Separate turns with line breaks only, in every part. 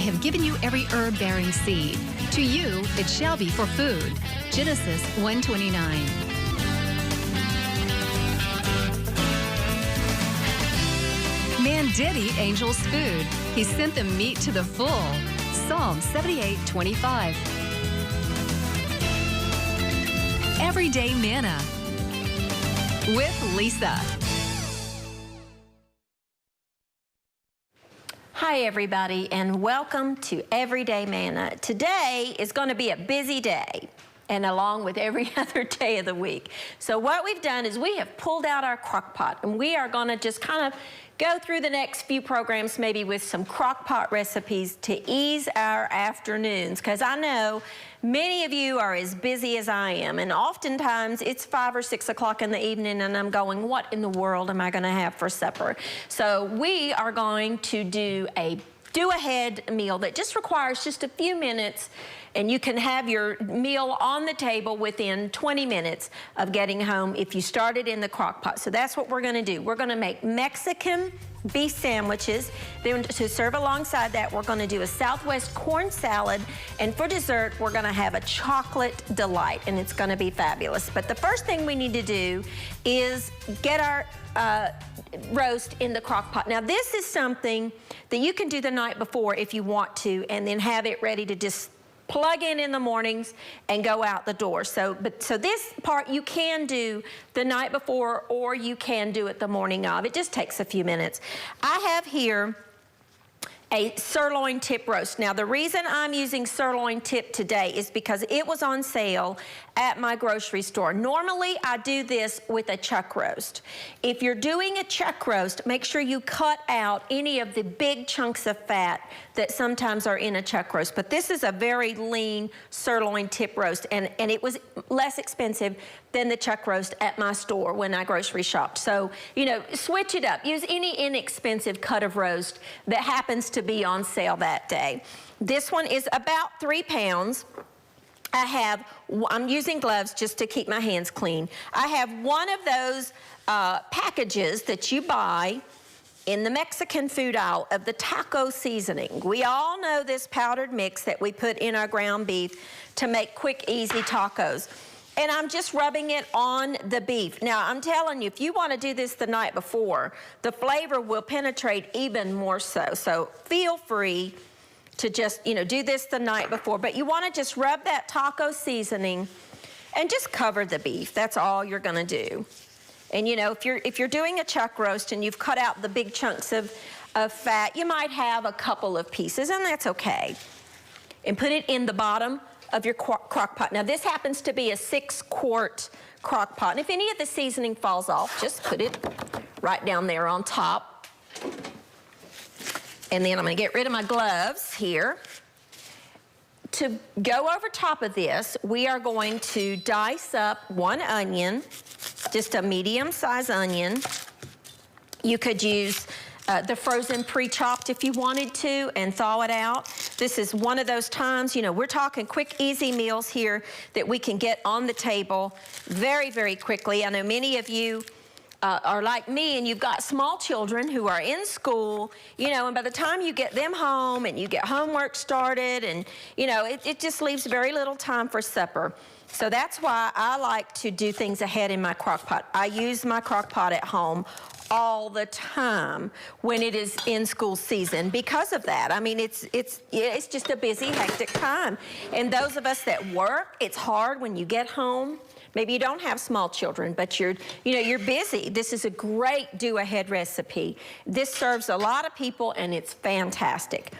have given you every herb-bearing seed. To you, it shall be for food. Genesis 1:29. Man did eat angels' food. He sent them meat to the full. Psalm 78:25. Everyday Manna with Lisa.
Hi everybody, and welcome to Everyday Manna. Today is going to be a busy day, and along with every other day of the week. So what we've done is we have pulled out our crock pot, and we are going to just kind of go through the next few programs maybe with some crock pot recipes to ease our afternoons, because I know many of you are as busy as I am, and oftentimes it's 5 or 6 o'clock in the evening and I'm going, what in the world am I going to have for supper? So we are going to do a do-ahead meal that just requires just a few minutes, and you can have your meal on the table within 20 minutes of getting home if you start it in the crock pot. So that's what we're going to do. We're going to make Mexican beef sandwiches. Then to serve alongside that, we're going to do a Southwest corn salad, and for dessert, we're going to have a chocolate delight, and it's going to be fabulous. But the first thing we need to do is get our roast in the crock pot. Now this is something that you can do the night before if you want to, and then have it ready to just plug in the mornings and go out the door. So this part you can do the night before, or you can do it the morning of. It just takes a few minutes. I have here a sirloin tip roast. Now the reason I'm using sirloin tip today is because it was on sale at my grocery store. Normally I do this with a chuck roast. If you're doing a chuck roast, make sure you cut out any of the big chunks of fat that sometimes are in a chuck roast. But this is a very lean sirloin tip roast, and it was less expensive than the chuck roast at my store when I grocery shopped. So, you know, switch it up. Use any inexpensive cut of roast that happens to be on sale that day. This one is about 3 pounds. I'm using gloves just to keep my hands clean. I have one of those packages that you buy in the Mexican food aisle of the taco seasoning. We all know this powdered mix that we put in our ground beef to make quick, easy tacos. And I'm just rubbing it on the beef. Now, I'm telling you, if you want to do this the night before, the flavor will penetrate even more so. So feel free to just, you know, do this the night before. But you want to just rub that taco seasoning and just cover the beef. That's all you're going to do. And, you know, if you're doing a chuck roast and you've cut out the big chunks of fat, you might have a couple of pieces, and that's okay. And put it in the bottom of your crock pot. Now this happens to be a 6-quart crock pot, and if any of the seasoning falls off, just put it right down there on top. And then I'm going to get rid of my gloves here. To go over top of this, we are going to dice up 1 onion, just a medium-sized onion. You could use the frozen pre-chopped if you wanted to, and thaw it out. This is one of those times, you know, we're talking quick, easy meals here that we can get on the table very, very quickly. I know many of you are like me, and you've got small children who are in school, you know, and by the time you get them home and you get homework started, and, you know, it just leaves very little time for supper. So that's why I like to do things ahead in my crock pot. I use my crock pot at home all the time when it is in school season because of that. I mean, it's just a busy, hectic time. And those of us that work, it's hard when you get home. Maybe you don't have small children, but you're busy. This is a great do-ahead recipe. This serves a lot of people, and it's fantastic.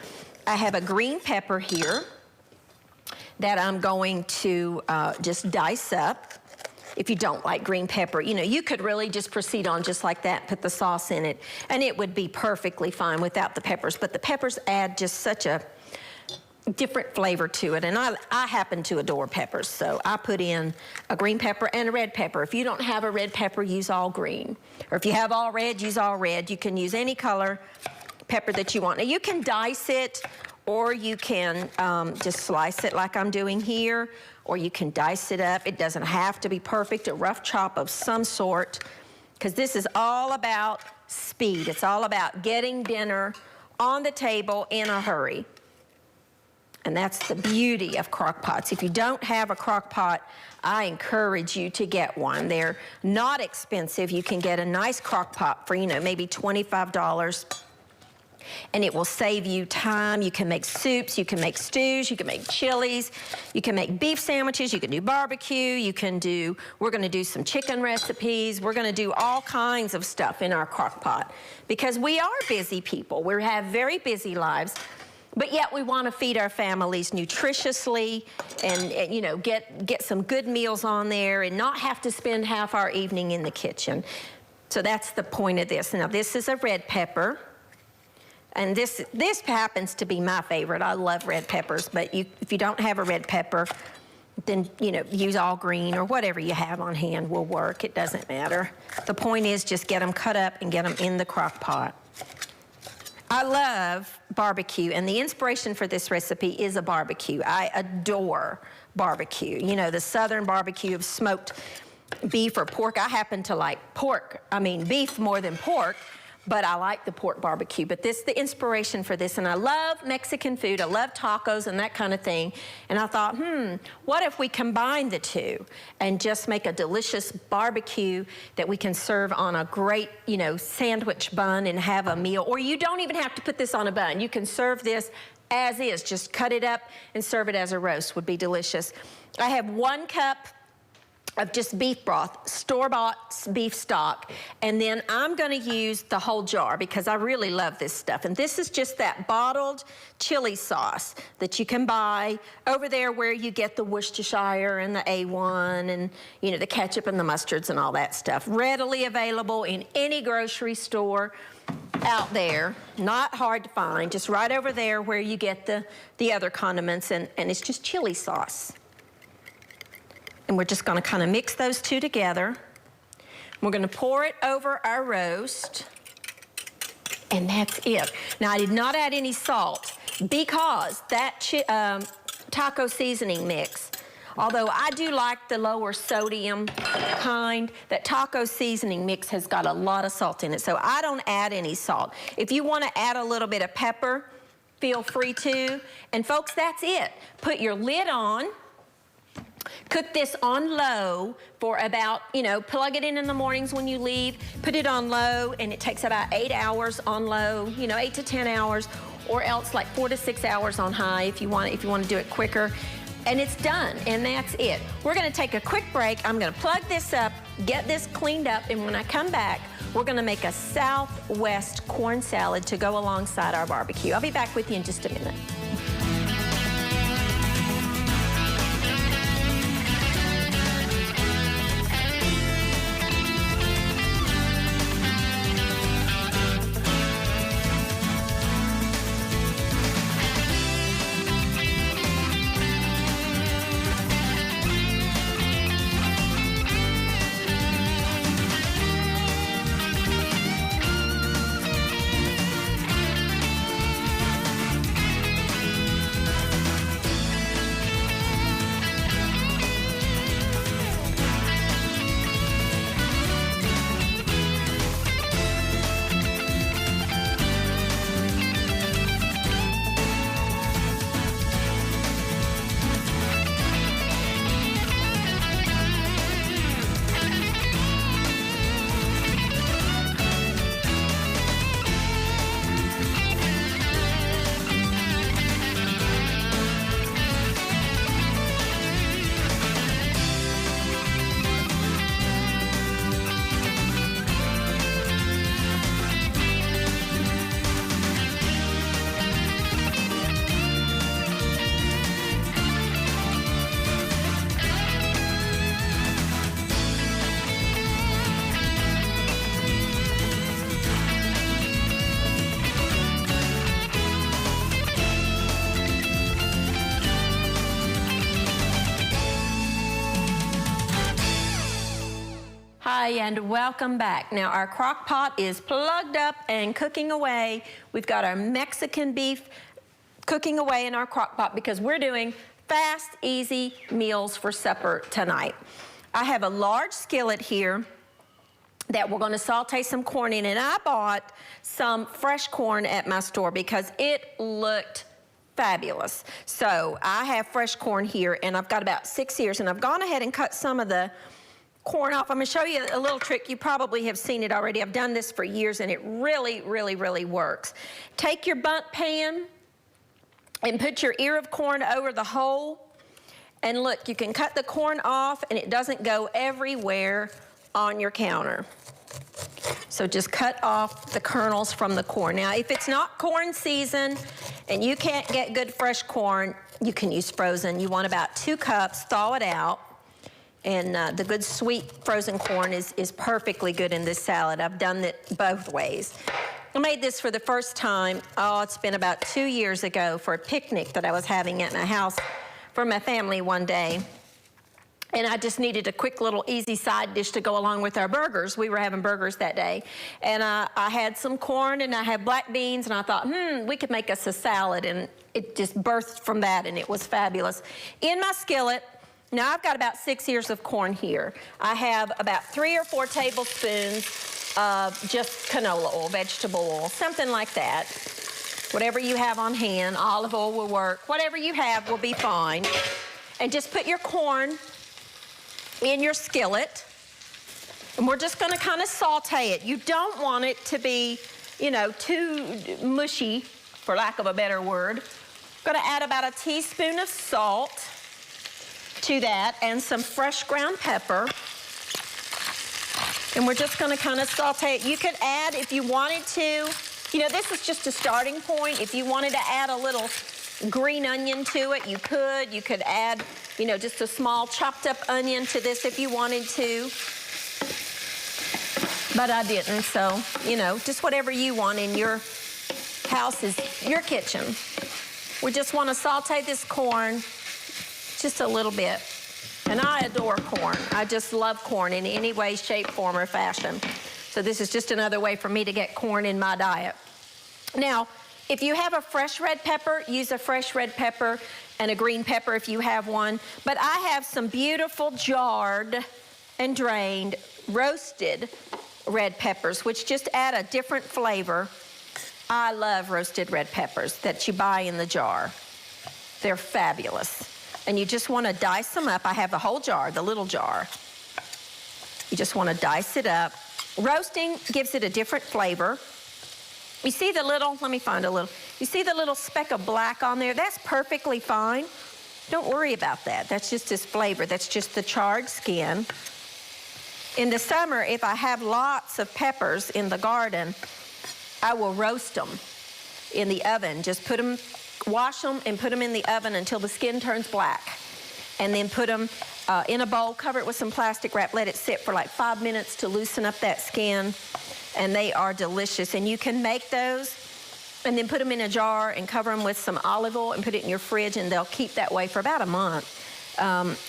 I have a green pepper here that I'm going to just dice up. If you don't like green pepper, you know, you could really just proceed on just like that, put the sauce in it, and it would be perfectly fine without the peppers. But the peppers add just such a different flavor to it, and I happen to adore peppers, so I put in a green pepper and a red pepper. If you don't have a red pepper, use all green. Or if you have all red, use all red. You can use any color pepper that you want. Now you can dice it, or you can just slice it like I'm doing here, or you can dice it up. It doesn't have to be perfect, a rough chop of some sort, because this is all about speed. It's all about getting dinner on the table in a hurry. And that's the beauty of crock pots. If you don't have a crock pot, I encourage you to get one. They're not expensive. You can get a nice crock pot for, you know, maybe $25. And it will save you time. You can make soups, you can make stews, you can make chilies, you can make beef sandwiches, you can do barbecue, we're gonna do some chicken recipes, we're gonna do all kinds of stuff in our crock pot because we are busy people. We have very busy lives, but yet we wanna feed our families nutritiously and you know, get some good meals on there and not have to spend half our evening in the kitchen. So that's the point of this. Now this is a red pepper. And this happens to be my favorite. I love red peppers, but if you don't have a red pepper, then, you know, use all green or whatever you have on hand will work. It doesn't matter. The point is just get them cut up and get them in the crock pot. I love barbecue, and the inspiration for this recipe is a barbecue. I adore barbecue. You know, the southern barbecue of smoked beef or pork. I happen to like beef more than pork. But I like the pork barbecue. But the inspiration for this, and I love Mexican food, I love tacos and that kind of thing. And I thought, what if we combine the two and just make a delicious barbecue that we can serve on a great, you know, sandwich bun and have a meal. Or you don't even have to put this on a bun. You can serve this as is. Just cut it up and serve it as a roast, would be delicious. I have 1 cup of just beef broth, store-bought beef stock, and then I'm gonna use the whole jar because I really love this stuff. And this is just that bottled chili sauce that you can buy over there where you get the Worcestershire and the A1 and, you know, the ketchup and the mustards and all that stuff. Readily available in any grocery store out there, not hard to find, just right over there where you get the other condiments, and it's just chili sauce. And we're just gonna kind of mix those two together. We're gonna pour it over our roast, and that's it. Now, I did not add any salt because that taco seasoning mix, although I do like the lower sodium kind, that taco seasoning mix has got a lot of salt in it, so I don't add any salt. If you wanna add a little bit of pepper, feel free to. And folks, that's it. Put your lid on. Cook this on low for about, you know, plug it in the mornings when you leave, put it on low, and it takes about 8 hours on low, you know, 8 to 10 hours, or else like 4 to 6 hours on high if you want to do it quicker. And it's done, and that's it. We're gonna take a quick break. I'm gonna plug this up, get this cleaned up, and when I come back, we're gonna make a Southwest corn salad to go alongside our barbecue. I'll be back with you in just a minute. Hi, and welcome back. Now, our crock pot is plugged up and cooking away. We've got our Mexican beef cooking away in our crock pot because we're doing fast, easy meals for supper tonight. I have a large skillet here that we're gonna saute some corn in, and I bought some fresh corn at my store because it looked fabulous. So I have fresh corn here, and I've got about 6 ears, and I've gone ahead and cut some of the corn off. I'm gonna show you a little trick. You probably have seen it already. I've done this for years, and it really, really, really works. Take your bundt pan and put your ear of corn over the hole, and look, you can cut the corn off, and it doesn't go everywhere on your counter. So just cut off the kernels from the corn. Now, if it's not corn season and you can't get good fresh corn, you can use frozen. You want about 2 cups, thaw it out. And the good sweet frozen corn is perfectly good in this salad. I've done it both ways. I made this for the first time, it's been about 2 years ago, for a picnic that I was having at my house for my family one day. And I just needed a quick little easy side dish to go along with our burgers. We were having burgers that day. And I had some corn and I had black beans, and I thought, we could make us a salad. And it just birthed from that, and it was fabulous. In my skillet, now I've got about 6 ears of corn here. I have about 3 or 4 tablespoons of just canola oil, vegetable oil, something like that. Whatever you have on hand, olive oil will work. Whatever you have will be fine. And just put your corn in your skillet, and we're just gonna kind of saute it. You don't want it to be, too mushy, for lack of a better word. Gonna add about a teaspoon of salt to that, and some fresh ground pepper. And we're just gonna kind of saute it. You could add, if you wanted to, this is just a starting point. If you wanted to add a little green onion to it, you could. You could add, just a small chopped up onion to this if you wanted to. But I didn't, so, just whatever you want in your house is your kitchen. We just want to saute this corn just a little bit. And I adore corn. I just love corn in any way, shape, form, or fashion. So this is just another way for me to get corn in my diet. Now, if you have a fresh red pepper, use a fresh red pepper, and a green pepper if you have one. But I have some beautiful jarred and drained roasted red peppers, which just add a different flavor. I love roasted red peppers that you buy in the jar. They're fabulous. And you just want to dice them up. I have the whole jar, the little jar. You just want to dice it up. Roasting gives it a different flavor. You see the little, let me find a little. You see the little speck of black on there? That's perfectly fine. Don't worry about that. That's just its flavor. That's just the charred skin. In the summer, if I have lots of peppers in the garden, I will roast them in the oven. Just put them, wash them and put them in the oven until the skin turns black. And then put them in a bowl, cover it with some plastic wrap, let it sit for like 5 minutes to loosen up that skin. And they are delicious. And you can make those and then put them in a jar and cover them with some olive oil and put it in your fridge, and they'll keep that way for about a month.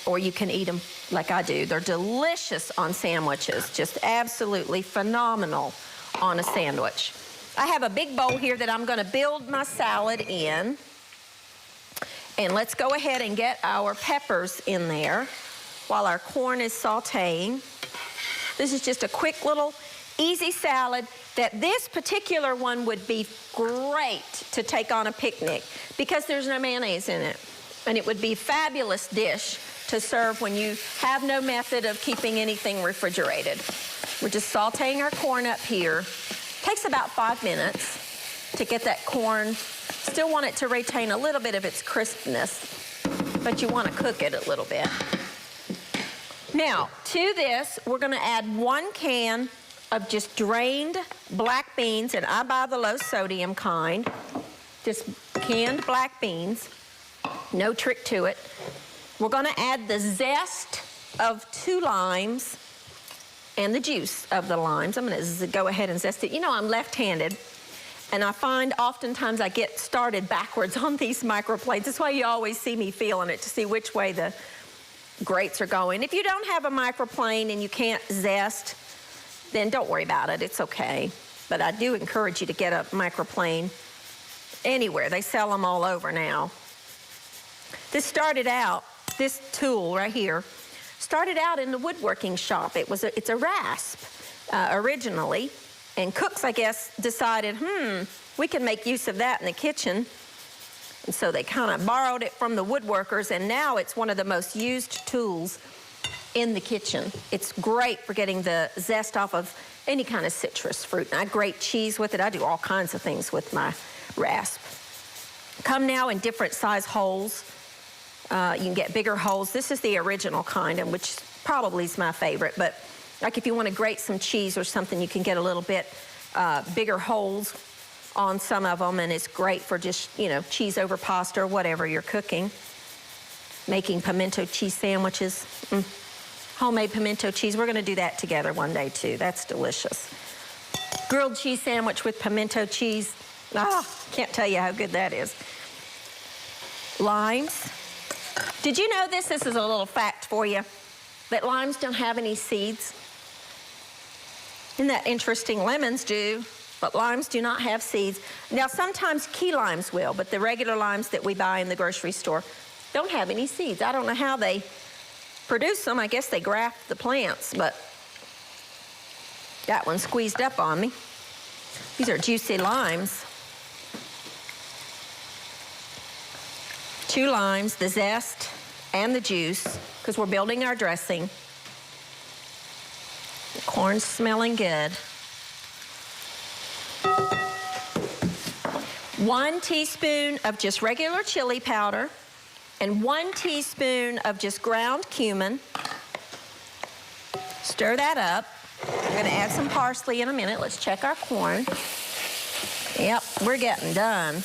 Or you can eat them like I do. They're delicious on sandwiches, just absolutely phenomenal on a sandwich. I have a big bowl here that I'm gonna build my salad in. And let's go ahead and get our peppers in there while our corn is sauteing. This is just a quick little easy salad that this particular one would be great to take on a picnic because there's no mayonnaise in it. And it would be a fabulous dish to serve when you have no method of keeping anything refrigerated. We're just sauteing our corn up here. Takes about 5 minutes to get that corn. Still want it to retain a little bit of its crispness, but you want to cook it a little bit. Now, to this, we're going to add 1 can of just drained black beans, and I buy the low sodium kind. Just canned black beans. No trick to it. We're going to add the zest of 2 limes and the juice of the limes. I'm going to go ahead and zest it. You know, I'm left-handed, and I find oftentimes I get started backwards on these microplates. That's why you always see me feeling it to see which way the grates are going. If you don't have a microplane and you can't zest, then don't worry about it. It's okay. But I do encourage you to get a microplane anywhere. They sell them all over now. This started out, this tool right here, started out in the woodworking shop. It's a rasp originally, and cooks, I guess, decided, we can make use of that in the kitchen. And so they kind of borrowed it from the woodworkers, and now it's one of the most used tools in the kitchen. It's great for getting the zest off of any kind of citrus fruit. And I grate cheese with it. I do all kinds of things with my rasp. Come now in different size holes. You can get bigger holes. This is the original kind, and which probably is my favorite. But like if you want to grate some cheese or something, you can get a little bit bigger holes on some of them, and it's great for just, you know, cheese over pasta or whatever you're cooking. Making pimento cheese sandwiches. Homemade pimento cheese. We're going to do that together one day too. That's delicious. Grilled cheese sandwich with pimento cheese. Can't tell you how good that is. Limes. Did you know this? This is a little fact for you, that limes don't have any seeds. Isn't that interesting? Lemons do, but limes do not have seeds. Now, sometimes key limes will, but the regular limes that we buy in the grocery store don't have any seeds. I don't know how they produce them. I guess they graft the plants, but that one squeezed up on me. These are juicy limes. 2 limes, the zest and the juice, because we're building our dressing. The corn's smelling good. 1 teaspoon of just regular chili powder and 1 teaspoon of just ground cumin. Stir that up. I'm going to add some parsley in a minute. Let's check our corn. Yep, we're getting done.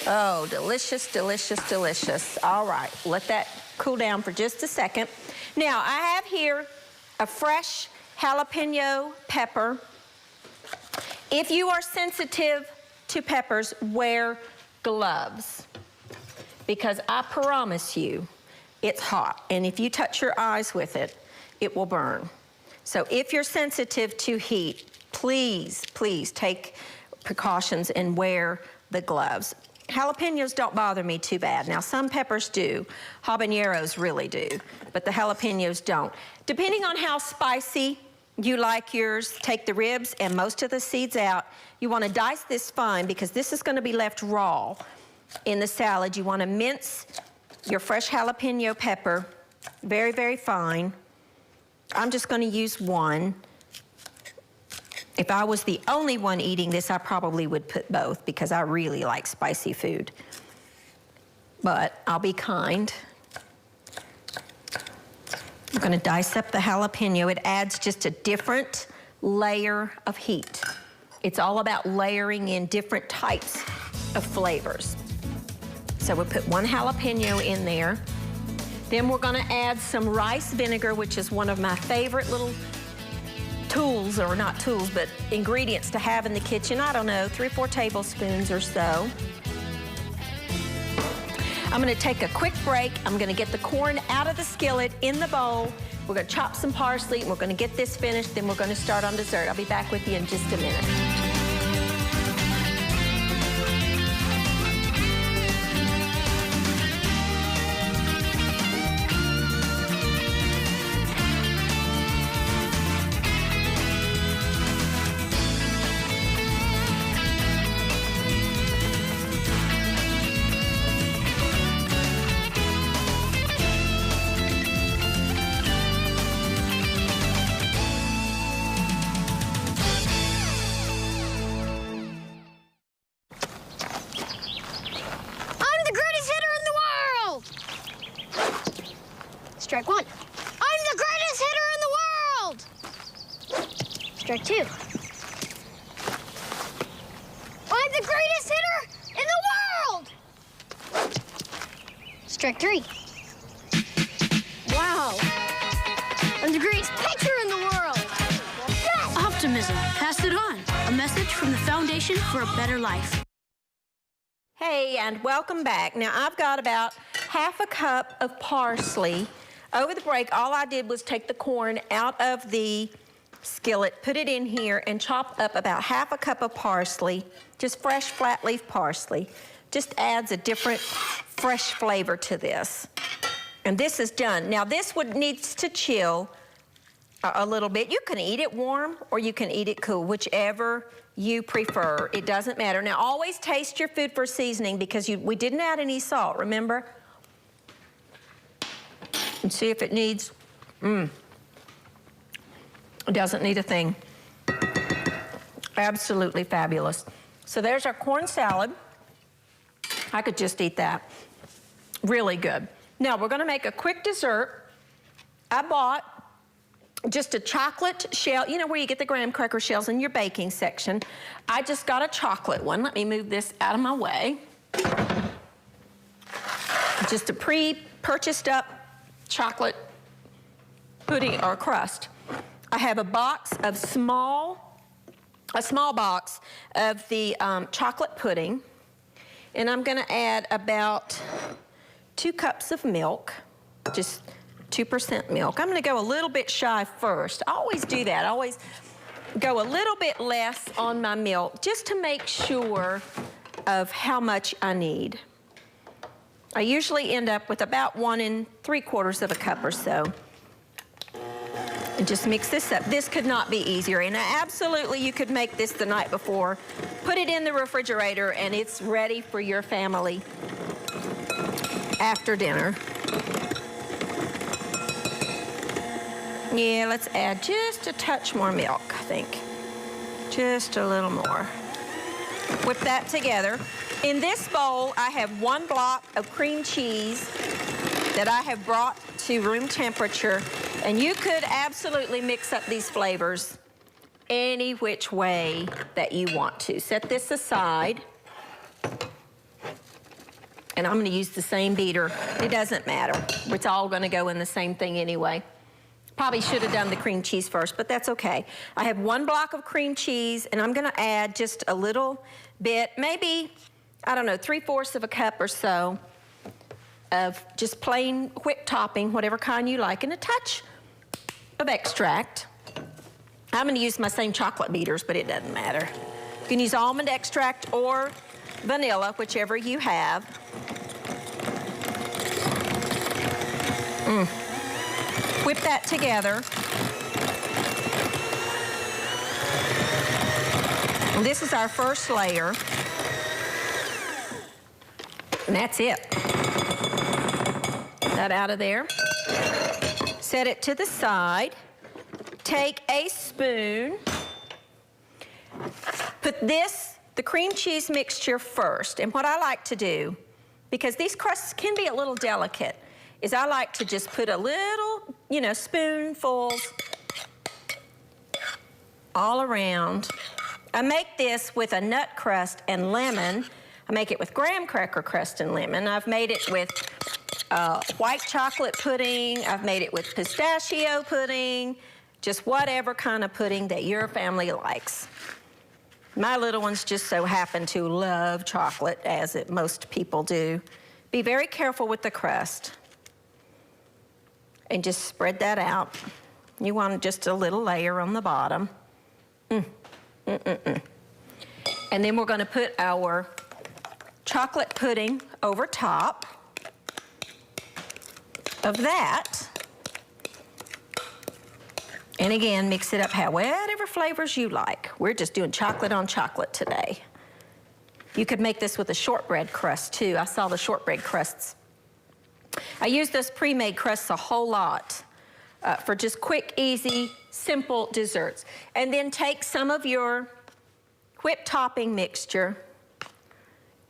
Oh, delicious, delicious, delicious. All right, let that cool down for just a second. Now, I have here a fresh jalapeno pepper. If you are sensitive to peppers, wear gloves, because I promise you, it's hot. And if you touch your eyes with it, it will burn. So if you're sensitive to heat, please, please take precautions and wear the gloves. Jalapenos don't bother me too bad. Now, some peppers do. Habaneros really do, but the jalapenos don't. Depending on how spicy you like yours, take the ribs and most of the seeds out. You want to dice this fine because this is going to be left raw in the salad. You want to mince your fresh jalapeno pepper very, very fine. I'm just going to use 1. If I was the only one eating this, I probably would put both because I really like spicy food. But I'll be kind. I'm going to dice up the jalapeno. It adds just a different layer of heat. It's all about layering in different types of flavors. So we'll put 1 jalapeno in there. Then we're going to add some rice vinegar, which is one of my favorite little tools, or not tools, but ingredients to have in the kitchen. I don't know, 3 or 4 tablespoons or so. I'm going to take a quick break. I'm going to get the corn out of the skillet in the bowl. We're going to chop some parsley, and we're going to get this finished. Then we're going to start on dessert. I'll be back with you in just a minute.
Strike 1. I'm the greatest hitter in the world! Strike 2. I'm the greatest hitter in the world! Strike 3. Wow! I'm the greatest pitcher in the world! Yes!
Optimism. Pass it on. A message from the Foundation for a Better Life.
Hey, and welcome back. Now, I've got about half a cup of parsley. Over the break, all I did was take the corn out of the skillet, put it in here, and chop up about half a cup of parsley, just fresh flat leaf parsley. Just adds a different fresh flavor to this. And this is done. Now, this needs to chill a little bit. You can eat it warm or you can eat it cool, whichever you prefer. It doesn't matter. Now, always taste your food for seasoning because we didn't add any salt, remember? And see if it needs, it doesn't need a thing. Absolutely fabulous. So there's our corn salad. I could just eat that. Really good. Now, we're gonna make a quick dessert. I bought just a chocolate shell, you know where you get the graham cracker shells in your baking section. I just got a chocolate one. Let me move this out of my way. Just a pre-purchased up chocolate pudding or crust. I have a box of a small box of the chocolate pudding, and I'm gonna add about 2 cups of milk, just 2% milk. I'm gonna go a little bit shy first. I always do that. I always go a little bit less on my milk just to make sure of how much I need. I usually end up with about 1 3/4 cup or so. And just mix this up. This could not be easier. And absolutely you could make this the night before. Put it in the refrigerator and it's ready for your family after dinner. Yeah, let's add just a touch more milk, I think. Just a little more. Whip that together. In this bowl, I have 1 block of cream cheese that I have brought to room temperature, and you could absolutely mix up these flavors any which way that you want to. Set this aside, and I'm gonna use the same beater. It doesn't matter. It's all gonna go in the same thing anyway. Probably should have done the cream cheese first, but that's okay. I have 1 block of cream cheese, and I'm gonna add just a little bit, maybe, I don't know, 3/4 cup or so of just plain whipped topping, whatever kind you like, and a touch of extract. I'm gonna use my same chocolate beaters, but it doesn't matter. You can use almond extract or vanilla, whichever you have. Whip that together. And this is our first layer. And that's it. That out of there. Set it to the side. Take a spoon. Put the cream cheese mixture first. And what I like to do, because these crusts can be a little delicate, is I like to just put a little, spoonfuls all around. I make this with a nut crust and lemon. I make it with graham cracker crust and lemon. I've made it with white chocolate pudding. I've made it with pistachio pudding, just whatever kind of pudding that your family likes. My little ones just so happen to love chocolate, as most people do. Be very careful with the crust. And just spread that out. You want just a little layer on the bottom. And then we're gonna put our chocolate pudding over top of that. And again, mix it up whatever flavors you like. We're just doing chocolate on chocolate today. You could make this with a shortbread crust too. I saw the shortbread crusts. I use those pre-made crusts a whole lot for just quick, easy, simple desserts. And then take some of your whipped topping mixture,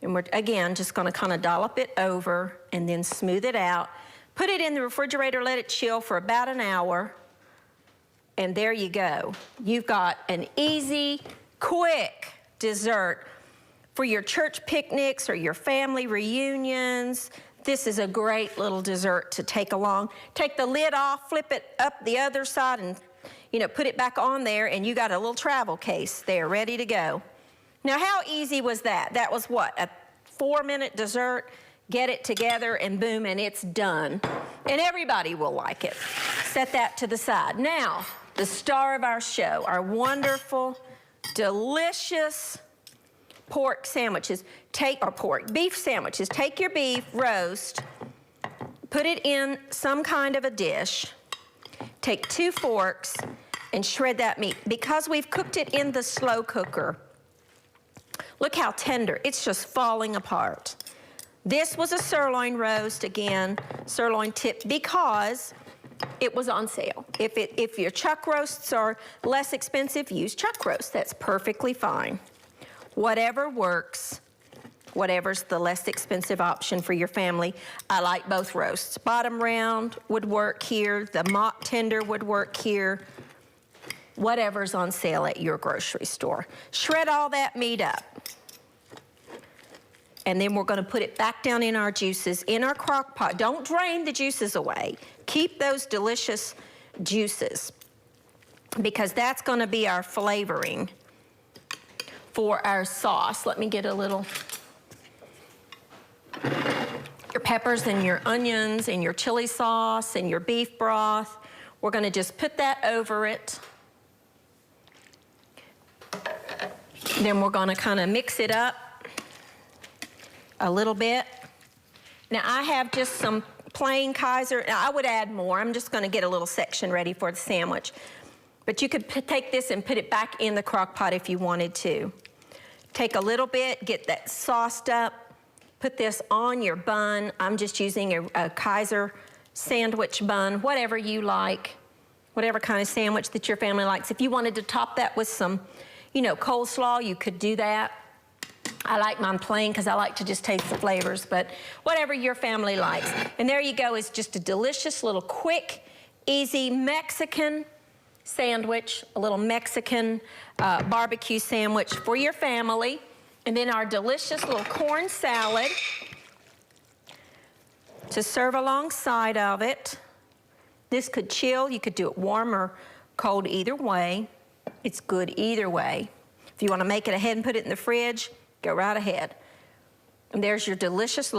and we're, again, just gonna kind of dollop it over and then smooth it out. Put it in the refrigerator, let it chill for about an hour, and there you go. You've got an easy, quick dessert for your church picnics or your family reunions. This is a great little dessert to take along. Take the lid off, flip it up the other side, and put it back on there, and you got a little travel case there ready to go. Now, how easy was that? That was what, a 4-minute dessert? Get it together and boom, and it's done. And everybody will like it. Set that to the side. Now, the star of our show, our wonderful, delicious pork sandwiches. Beef sandwiches. Take your beef, roast, put it in some kind of a dish. Take 2 forks and shred that meat. Because we've cooked it in the slow cooker Look how tender. It's just falling apart. This was a sirloin roast, again, sirloin tip, because it was on sale. If your chuck roasts are less expensive, use chuck roast. That's perfectly fine. Whatever works, whatever's the less expensive option for your family. I like both roasts. Bottom round would work here. The mock tender would work here. Whatever's on sale at your grocery store. Shred all that meat up. And then we're gonna put it back down in our juices, in our crock pot. Don't drain the juices away. Keep those delicious juices, because that's gonna be our flavoring for our sauce. Let me get a little, your peppers and your onions and your chili sauce and your beef broth. We're gonna just put that over it. Then we're gonna kind of mix it up a little bit. Now I have just some plain Kaiser. Now I would add more. I'm just gonna get a little section ready for the sandwich. But you could take this and put it back in the crock pot if you wanted to. Take a little bit, get that sauced up, put this on your bun. I'm just using a Kaiser sandwich bun, whatever you like, whatever kind of sandwich that your family likes. If you wanted to top that with some, you know, coleslaw, you could do that. I like mine plain because I like to just taste the flavors, but whatever your family likes. And there you go, is just a delicious little quick, easy Mexican sandwich, a little Mexican barbecue sandwich for your family. And then our delicious little corn salad to serve alongside of it. This could chill, you could do it warm or cold, either way. It's good either way. If you want to make it ahead and put it in the fridge, go right ahead. And there's your delicious little